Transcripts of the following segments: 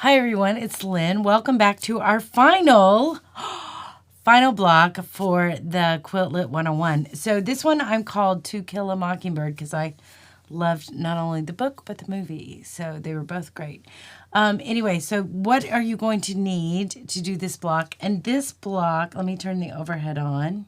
Hi everyone, it's Lynn. Welcome back to our final block for the Quilt Lit 101. So this one I'm called To Kill a Mockingbird because I loved not only the book but the movie. So they were both great. Anyway, so what are you going to need to do this block? And this block, let me turn the overhead on.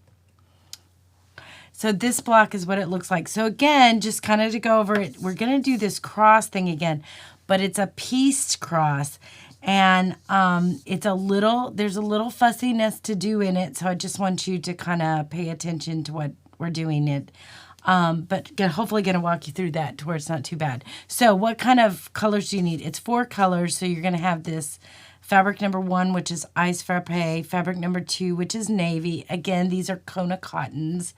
So this block is what it looks like. So again, just kind of to go over it, we're going to do this cross thing again, but it's a pieced cross. And there's a little fussiness to do in it. So I just want you to kind of pay attention to what we're doing it. But hopefully going to walk you through that to where it's not too bad. So what kind of colors do you need? It's 4 colors. So you're going to have this fabric number 1, which is Ice Frappe, fabric number 2, which is navy. Again, these are Kona cottons.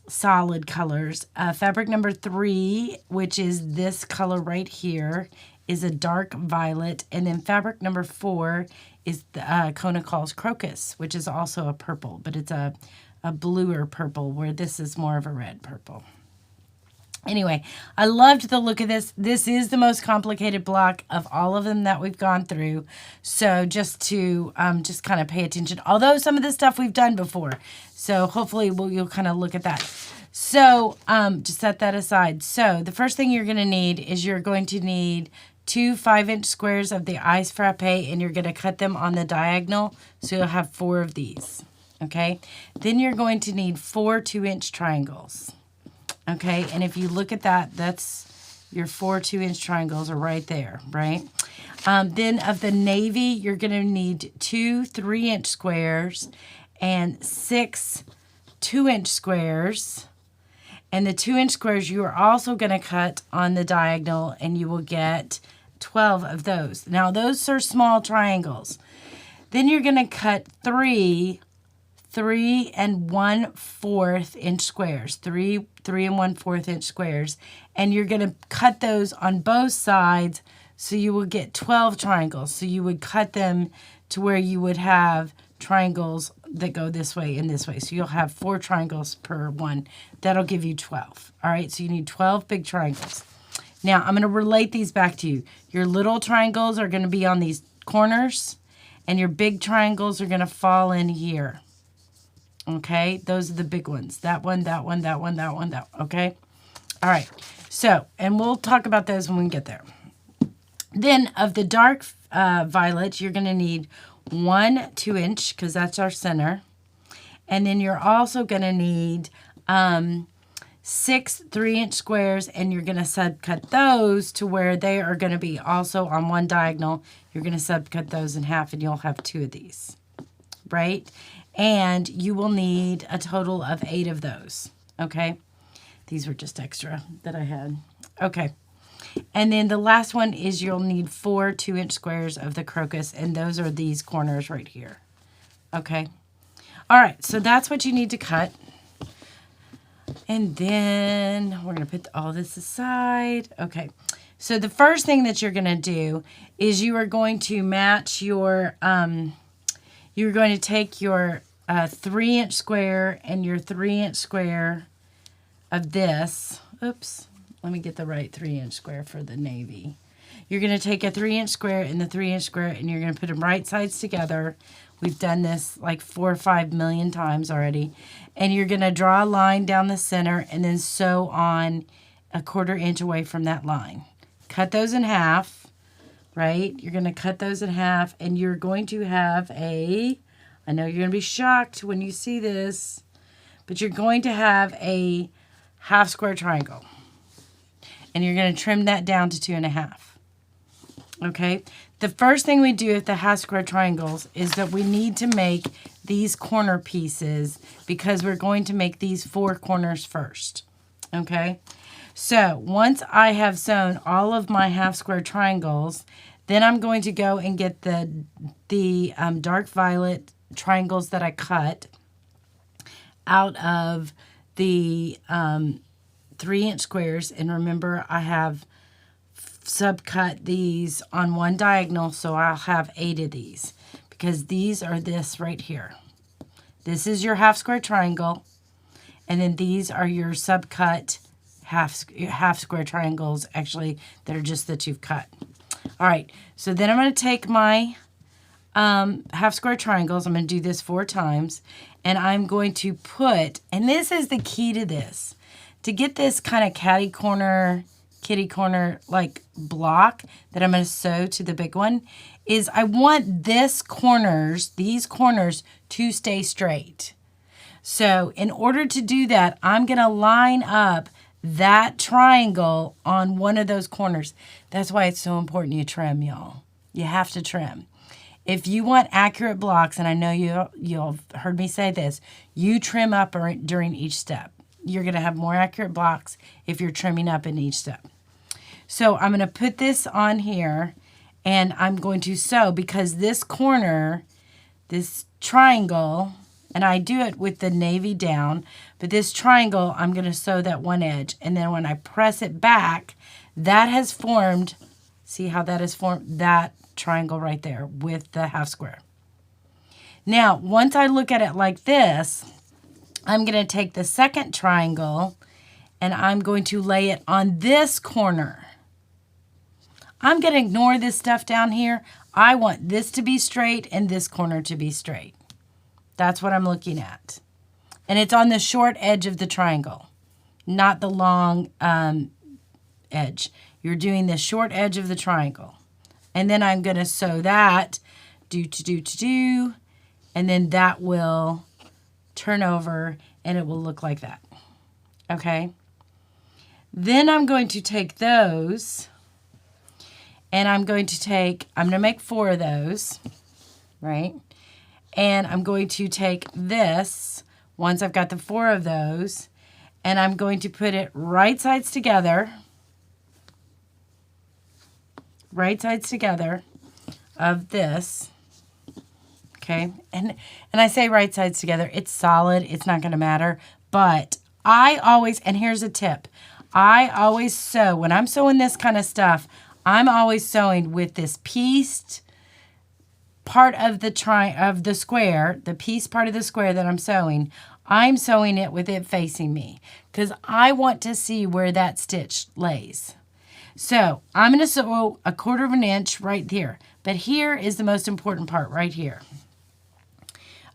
Solid colors. Fabric number 3, which is this color right here, is a dark violet. And then fabric number 4 is the Kona calls crocus, which is also a purple, but it's a bluer purple, where this is more of a red purple. Anyway, I loved the look of this. This is the most complicated block of all of them that we've gone through. So just to just kind of pay attention. Although some of this stuff we've done before. So hopefully you'll kind of look at that. So just set that aside. So the first thing you're going to need is you're going to need 2 5-inch squares of the Ice Frappe, and you're going to cut them on the diagonal. So you'll have 4 of these. Okay. Then you're going to need 4 2-inch triangles. Okay, and if you look at that, that's your 4 2-inch triangles are right there, right? Then of the navy, you're going to need 2 3-inch squares and 6 2-inch squares. And the 2-inch squares you are also going to cut on the diagonal, and you will get 12 of those. Now, those are small triangles. Then you're going to cut 3 and 1/4 inch squares, 3 and 1/4 inch squares, and you're going to cut those on both sides, so you will get 12 triangles. So you would cut them to where you would have triangles that go this way and this way. So you'll have 4 triangles per one. That'll give you 12. All right, so you need 12 big triangles. Now, I'm going to relate these back to you. Your little triangles are going to be on these corners, and your big triangles are going to fall in here. Okay, those are the big ones. That one, that one, that one, that one, that one. Okay? All right. So, and we'll talk about those when we get there. Then of the dark violet, you're going to need 1 2-inch, because that's our center. And then you're also going to need 6 3-inch squares, and you're going to subcut those to where they are going to be also on one diagonal. You're going to subcut those in half, and you'll have 2 of these, right? And you will need a total of 8 of those, okay? These were just extra that I had. Okay. And then the last one is you'll need 4 2-inch squares of the crocus, and those are these corners right here, okay? All right, so that's what you need to cut. And then we're going to put all this aside. Okay, so the first thing that you're going to do is you are going to match your... you're going to take your 3-inch square and your 3-inch square of this. Oops, let me get the right 3-inch square for the navy. You're going to take a 3-inch square and the 3-inch square, and you're going to put them right sides together. We've done this like 4 or 5 million times already. And you're going to draw a line down the center and then sew on a 1/4 inch away from that line. Cut those in half. Right? You're going to cut those in half, and you're going to have I know you're going to be shocked when you see this, but you're going to have a half square triangle. And you're going to trim that down to 2.5. Okay? The first thing we do with the half square triangles is that we need to make these corner pieces, because we're going to make these 4 corners first. Okay? So once I have sewn all of my half square triangles, then I'm going to go and get the dark violet triangles that I cut out of the 3-inch squares. And remember, I have subcut these on one diagonal, so I'll have 8 of these, because these are this right here. This is your half square triangle, and then these are your subcut half square triangles, actually, that are just that you've cut. All right, so then I'm going to take my half square triangles. I'm going to do this 4 times. And I'm going to put, and this is the key to this, to get this kind of kitty corner like block that I'm going to sew to the big one, is I want these corners to stay straight. So in order to do that, I'm going to line up that triangle on one of those corners. That's why it's so important you trim, y'all. You have to trim. If you want accurate blocks, and I know you'll heard me say this, you trim up during each step. You're going to have more accurate blocks if you're trimming up in each step. So I'm going to put this on here, and I'm going to sew, because this corner, this triangle, and I do it with the navy down, but this triangle, I'm going to sew that one edge. And then when I press it back, that has formed, see how that has formed that triangle right there with the half square. Now, once I look at it like this, I'm going to take the second triangle and I'm going to lay it on this corner. I'm going to ignore this stuff down here. I want this to be straight and this corner to be straight. That's what I'm looking at. And it's on the short edge of the triangle, not the long edge. You're doing the short edge of the triangle. And then I'm going to sew that, and then that will turn over and it will look like that. Okay? Then I'm going to take those, and I'm going to make 4 of those, right? And I'm going to take this, once I've got the 4 of those, and I'm going to put it right sides together of this, okay? And I say right sides together, it's solid, it's not gonna matter, but I always, and here's a tip, I always sew, when I'm sewing this kind of stuff, I'm always sewing with this pieced part of the square, the piece part of the square that I'm sewing it with it facing me, because I want to see where that stitch lays. So I'm going to sew 1/4 inch right here, but here is the most important part right here.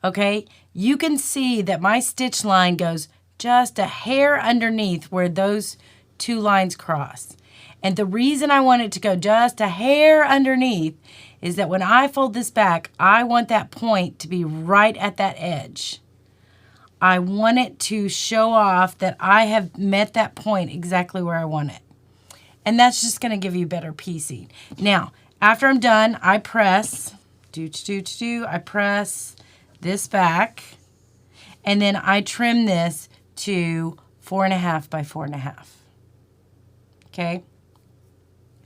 Okay, you can see that my stitch line goes just a hair underneath where those 2 lines cross. And the reason I want it to go just a hair underneath is that when I fold this back, I want that point to be right at that edge. I want it to show off that I have met that point exactly where I want it. And that's just going to give you better piecing. Now, after I'm done, I press, I press this back, and then I trim this to 4.5 by 4.5. Okay?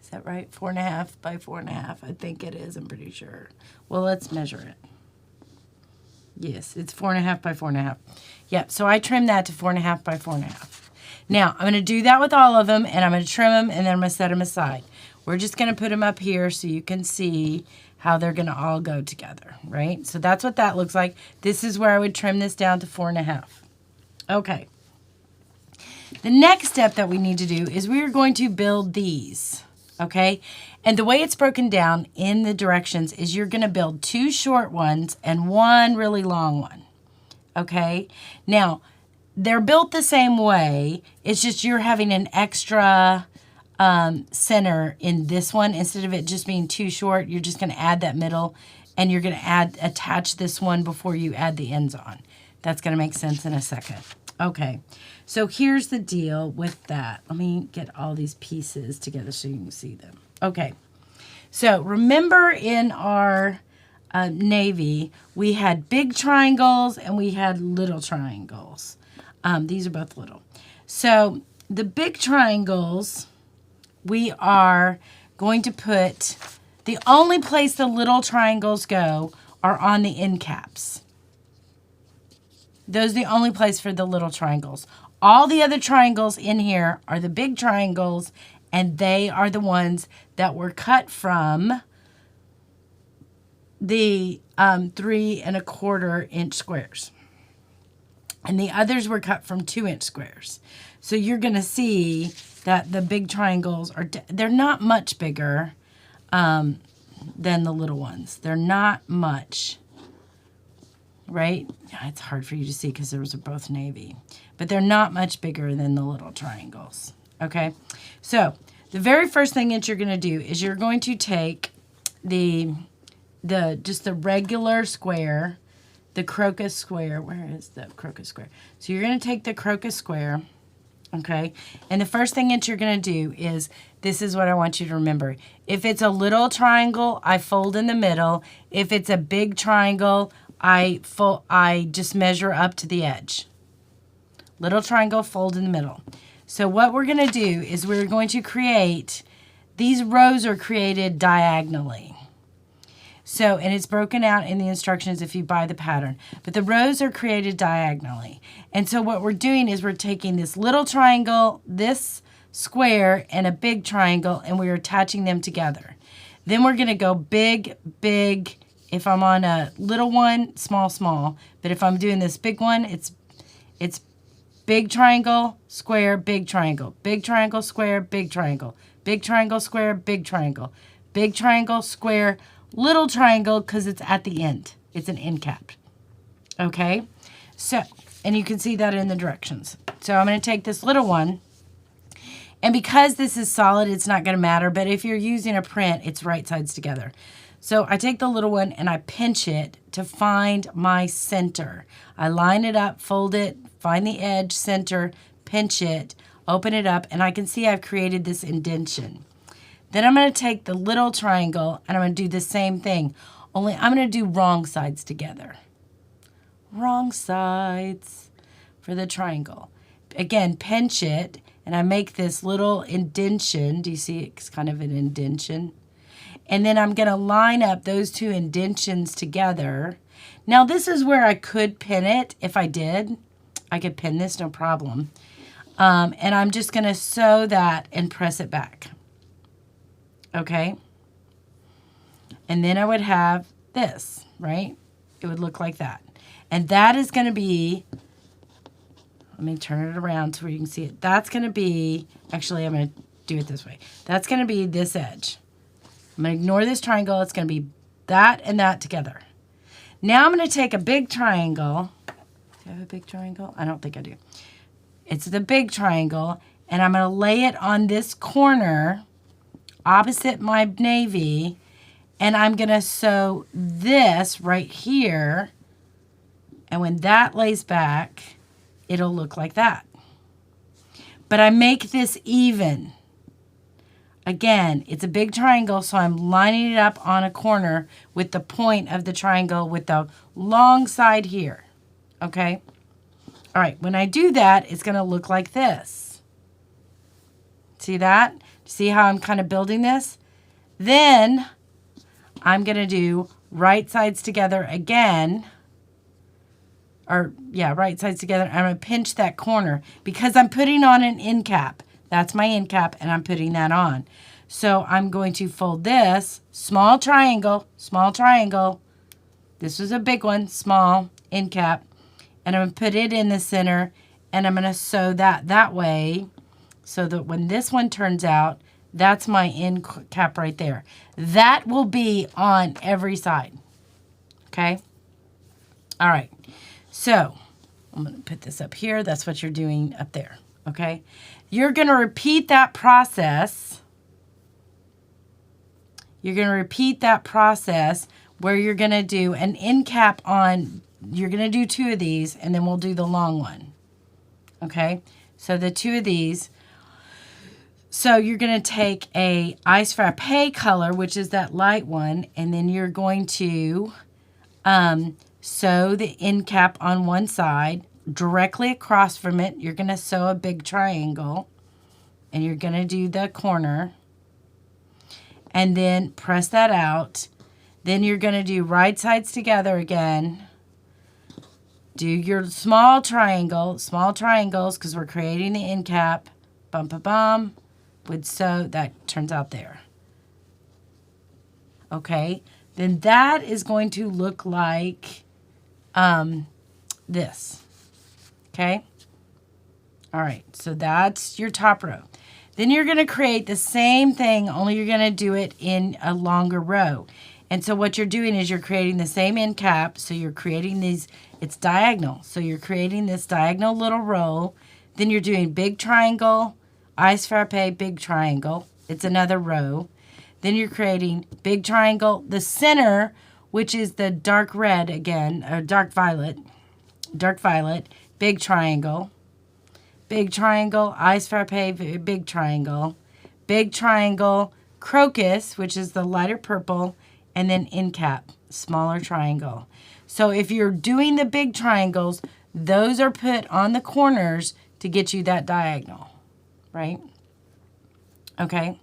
Is that right? 4.5 by 4.5. I think it is. I'm pretty sure. Well, let's measure it. Yes, it's 4.5 by 4.5. Yep, so I trim that to 4.5 by 4.5. Now, I'm going to do that with all of them, and I'm going to trim them, and then I'm going to set them aside. We're just going to put them up here so you can see how they're going to all go together, right? So that's what that looks like. This is where I would trim this down to 4.5. Okay. The next step that we need to do is we are going to build these, okay? And the way it's broken down in the directions is you're going to build 2 short ones and 1 really long one, okay? Now, they're built the same way. It's just you're having an extra center in this one. Instead of it just being too short, you're just going to add that middle, and you're going to attach this one before you add the ends on. That's going to make sense in a second. Okay, so here's the deal with that. Let me get all these pieces together so you can see them. Okay, so remember in our navy, we had big triangles and we had little triangles. These are both little. So the big triangles, we are going to put, the only place the little triangles go are on the end caps. Those are the only place for the little triangles. All the other triangles in here are the big triangles, and they are the ones that were cut from the 3¼ inch squares. And the others were cut from 2-inch squares. So you're going to see that the big triangles they're not much bigger. than the little ones. They're not much, right? It's hard for you to see because those are both navy. But they're not much bigger than the little triangles, okay? So the very first thing that you're going to do is you're going to take just the regular square, the crocus square. Where is the crocus square? So you're going to take the crocus square, okay? And the first thing that you're going to do is, this is what I want you to remember. If it's a little triangle, I fold in the middle. If it's a big triangle, I just measure up to the edge. Little triangle, fold in the middle. So what we're going to do is we're going to create, these rows are created diagonally. So, and it's broken out in the instructions if you buy the pattern. But the rows are created diagonally. And so what we're doing is we're taking this little triangle, this square, and a big triangle, and we're attaching them together. Then we're going to go big, big. If I'm on a little one, small, small. But if I'm doing this big one, it's big triangle, square, big triangle. Big triangle, square, big triangle. Big triangle, square, big triangle. Big triangle, square, little triangle, because it's at the end. It's an end cap. Okay? So, and you can see that in the directions. So I'm going to take this little one. And because this is solid, it's not going to matter. But if you're using a print, it's right sides together. So I take the little one and I pinch it to find my center. I line it up, fold it, find the edge, center, pinch it, open it up, and I can see I've created this indentation. Then I'm going to take the little triangle and I'm going to do the same thing, only I'm going to do wrong sides together. Wrong sides for the triangle. Again, pinch it, and I make this little indentation. Do you see it's kind of an indentation? And then I'm going to line up those two indentions together. Now this is where I could pin it if I did. I could pin this, no problem. And I'm just going to sew that and press it back. Okay? And then I would have this, right? It would look like that. And that is going to be, let me turn it around so you can see it. That's going to be, actually I'm going to do it this way. That's going to be this edge. I'm going to ignore this triangle. It's going to be that and that together. Now I'm going to take a big triangle. Do I have a big triangle? I don't think I do. It's the big triangle, and I'm going to lay it on this corner opposite my navy, and I'm going to sew this right here, and when that lays back, it'll look like that. But I make this even. Again, it's a big triangle, so I'm lining it up on a corner with the point of the triangle with the long side here. Okay? All right, when I do that, it's going to look like this. See that? See how I'm kind of building this? Then I'm going to do right sides together again. Right sides together. I'm going to pinch that corner because I'm putting on an end cap. That's my end cap, and I'm putting that on. So I'm going to fold this, small triangle, small triangle. This was a big one, small end cap. And I'm going to put it in the center, and I'm going to sew that way so that when this one turns out, that's my end cap right there. That will be on every side. Okay? All right. So I'm going to put this up here. That's what you're doing up there. Okay? You're going to repeat that process. You're going to repeat that process where you're going to do an end cap on, you're going to do 2 of these, and then we'll do the long one. Okay? So the 2 of these. So you're going to take a ice frappe color, which is that light one, and then you're going to sew the end cap on one side. Directly across from it, you're going to sew a big triangle, and you're going to do the corner, and then press that out. Then you're going to do right sides together again. Do your small triangles, because we're creating the end cap. Bum, bum, bum. Would sew, that turns out there. Okay, then that is going to look like this. Okay? All right, so that's your top row. Then you're going to create the same thing, only you're going to do it in a longer row. And so what you're doing is you're creating the same end cap. So you're creating these, it's diagonal. So you're creating this diagonal little row. Then you're doing big triangle, ice frappe, big triangle. It's another row. Then you're creating big triangle, the center, which is the dark red again, or dark violet, big triangle, ice frappe, big triangle, crocus, which is the lighter purple, and then end cap, smaller triangle. So if you're doing the big triangles, those are put on the corners to get you that diagonal, right? Okay.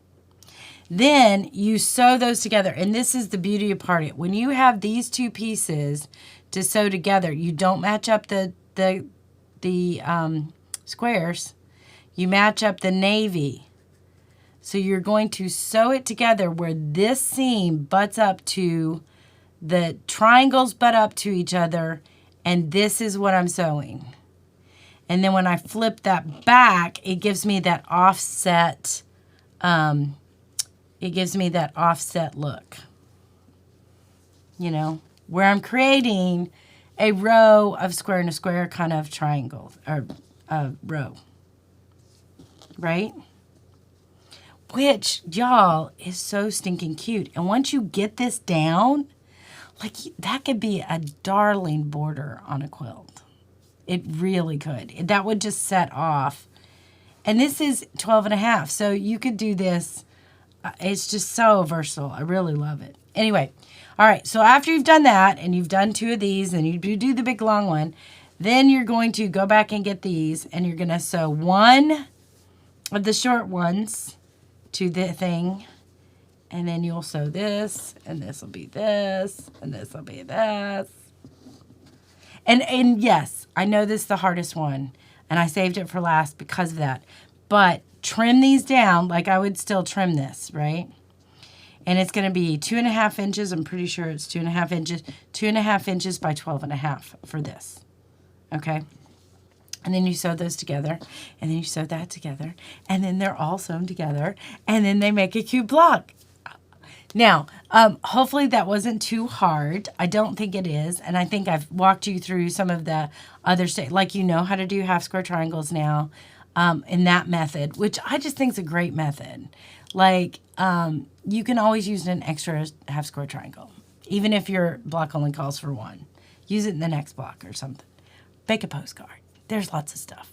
Then you sew those together, and this is the beauty of part it. When you have these two pieces to sew together, you don't match up the squares. You match up the navy. So you're going to sew it together where this seam butts up to the triangles butt up to each other, and this is what I'm sewing. And then when I flip that back, it gives me that offset. It gives me that offset look. You know, where I'm creating a row of square and a square kind of triangle or row, right? Which, y'all, is so stinking cute. And once you get this down, like that could be a darling border on a quilt. It really could. That would just set off. And this is 12.5, so you could do this. It's just so versatile. I really love it. Anyway, all right, so after you've done that, and you've done 2 of these, and you do the big long one, then you're going to go back and get these, and you're going to sew 1 of the short ones to the thing, and then you'll sew this, and this will be this, and this will be this. And yes, I know this is the hardest one, and I saved it for last because of that. But trim these down like I would still trim this, right? And it's going to be 2.5 inches. I'm pretty sure it's 2.5 inches. 2.5 inches by 12.5 for this. Okay? And then you sew those together, and then you sew that together, and then they're all sewn together, and then they make a cute block. Now, hopefully that wasn't too hard. I don't think it is, and I think I've walked you through some of the other stuff. Like, you know how to do half square triangles now in that method, which I just think is a great method. Like, you can always use an extra half square triangle, even if your block only calls for 1. Use it in the next block or something. Bake a postcard. There's lots of stuff.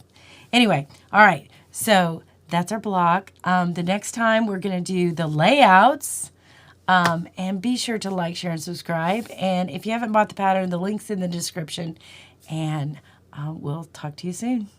Anyway, all right, so that's our block. The next time we're going to do the layouts. And be sure to like, share, and subscribe. And if you haven't bought the pattern, the link's in the description. And we'll talk to you soon.